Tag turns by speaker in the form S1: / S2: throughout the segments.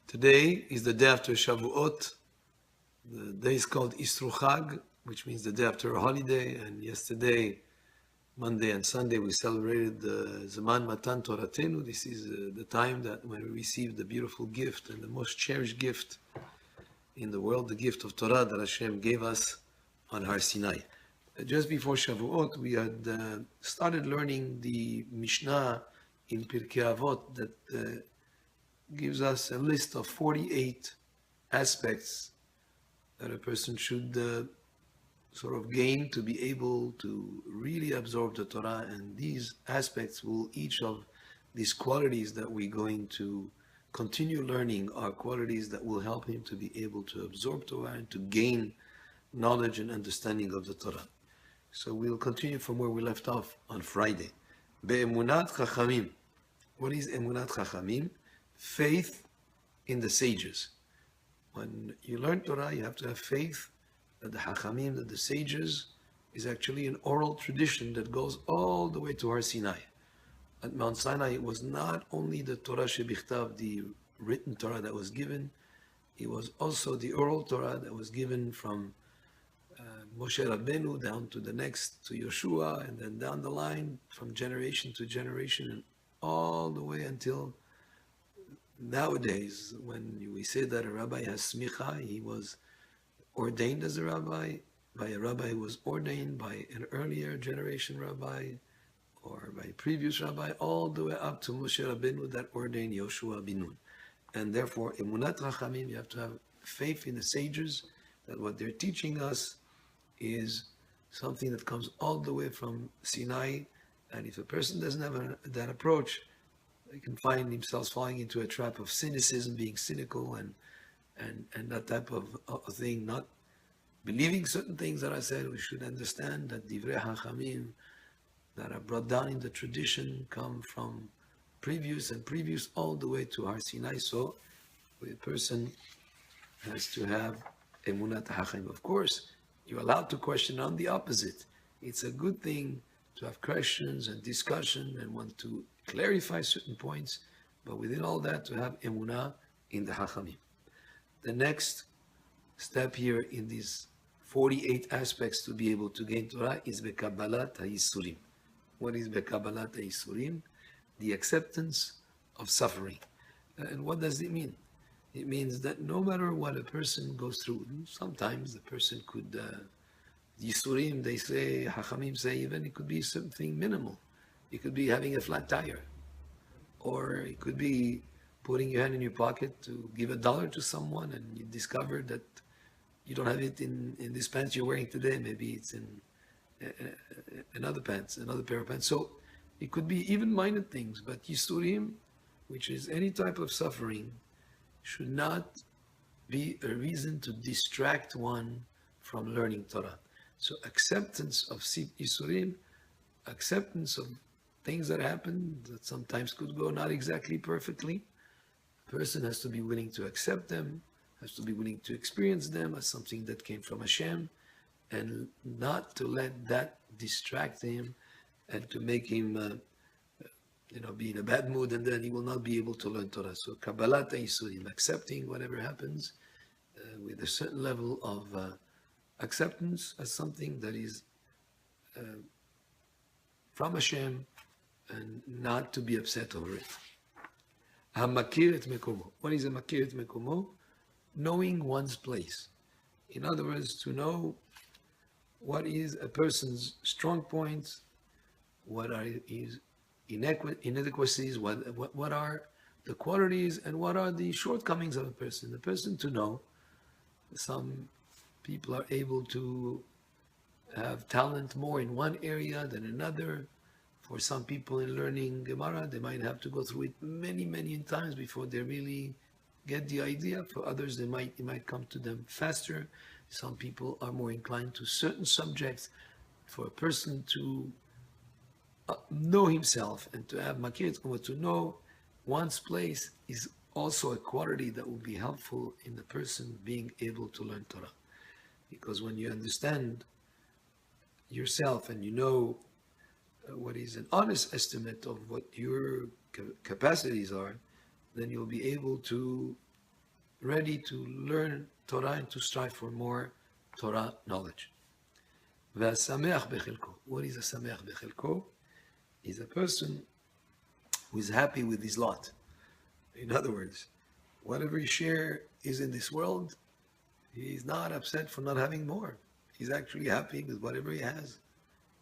S1: Today is the day after Shavuot. The day is called Isru Chag, which means the day after a holiday. And yesterday, Monday and Sunday, we celebrated the Zaman Matan Toratenu. This is the time that when we receive the beautiful gift and the most cherished gift in the world, the gift of Torah that Hashem gave us on Har Sinai. Just before Shavuot, we had started learning the Mishnah in Pirkei Avot that gives us a list of 48 aspects that a person should sort of gain to be able to really absorb the Torah. And these aspects will, each of these qualities that we're going to continue learning, are qualities that will help him to be able to absorb Torah and to gain knowledge and understanding of the Torah. So we'll continue from where we left off on Friday. Be'emunat Chachamim. What is Emunat Chachamim? Faith in the sages. When you learn Torah, you have to have faith that the Hachamim, that the sages, is actually an oral tradition that goes all the way to Har Sinai. At Mount Sinai, it was not only the Torah Shebichtav, the written Torah that was given, it was also the oral Torah that was given from Moshe Rabbeinu down to the next, to Yoshua, and then down the line from generation to generation, and all the way until nowadays, when we say that a rabbi has smicha, he was ordained as a rabbi by a rabbi who was ordained by an earlier generation rabbi or by a previous rabbi, all the way up to Moshe Rabbeinu that ordained Yoshua bin Nun. And therefore, emunat rachamim, you have to have faith in the sages that what they're teaching us is something that comes all the way from Sinai. And if a person doesn't have that approach, he can find himself falling into a trap of cynicism, being cynical, and that type of thing, not believing certain things that I said. We should understand that Divrei Hachamim that are brought down in the tradition come from previous all the way to Har Sinai. So the person has to have Emunat Hachamim. Of course, you're allowed to question on the opposite. It's a good thing to have questions and discussion and want to clarify certain points, but within all that, to have emunah in the Hachamim. The next step here in these 48 aspects to be able to gain Torah is Bekabbalat HaYisurim. What is Bekabbalat HaYisurim? The acceptance of suffering. And what does it mean? It means that no matter what a person goes through, sometimes the person could, Yisurim, they say, Hachamim say, even it could be something minimal. It could be having a flat tire, or it could be putting your hand in your pocket to give $1 to someone, and you discover that you don't have it in this pants you're wearing today. Maybe it's in another pair of pants. So it could be even minor things, but Yisurim, which is any type of suffering, should not be a reason to distract one from learning Torah. So acceptance of Yisurim, acceptance of things that happen that sometimes could go not exactly perfectly. A person has to be willing to accept them, has to be willing to experience them as something that came from Hashem, and not to let that distract him and to make him be in a bad mood, and then he will not be able to learn Torah. So Kabbalat HaYisurim, accepting whatever happens with a certain level of acceptance as something that is from Hashem, and not to be upset over it. HaMakir et Mekomo. What is a Makir et Mekomo? Knowing one's place. In other words, to know what is a person's strong points, what are his inadequacies, what are the qualities, and what are the shortcomings of a person. The person to know. Some people are able to have talent more in one area than another. For some people in learning Gemara, they might have to go through it many, many times before they really get the idea. For others, it might come to them faster. Some people are more inclined to certain subjects. For a person to know himself and to have makir, to know one's place, is also a quality that will be helpful in the person being able to learn Torah. Because when you understand yourself and you know what is an honest estimate of what your capacities are, then you'll be able to ready to learn Torah and to strive for more Torah knowledge. והשמח בחלקו. What is a samech בחלקו? Is a person who is happy with his lot. In other words, whatever his share is in this world, he's not upset for not having more. He's actually happy with whatever he has.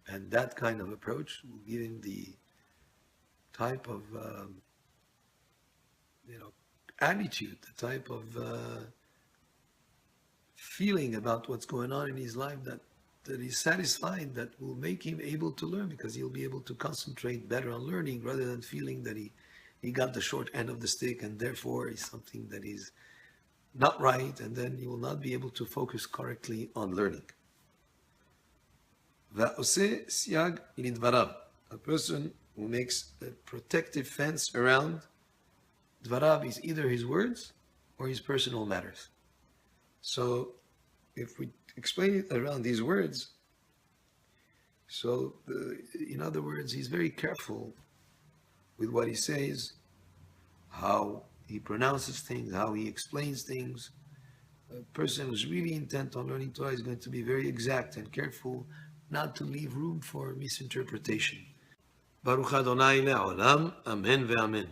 S1: And that kind of approach will give him the type of attitude, the type of feeling about what's going on in his life that he's satisfied, that will make him able to learn, because he'll be able to concentrate better on learning rather than feeling that he got the short end of the stick and therefore is something that is not right, and then he will not be able to focus correctly on learning. ועושה סייג לדבריו, a person who makes a protective fence around dvarav is either his words or his personal matters. So if we explain it around these words, so in other words, he's very careful with what he says, how he pronounces things, how he explains things. A person who's really intent on learning Torah is going to be very exact and careful not to leave room for misinterpretation. Baruch Adonai le'olam, amen ve'amen.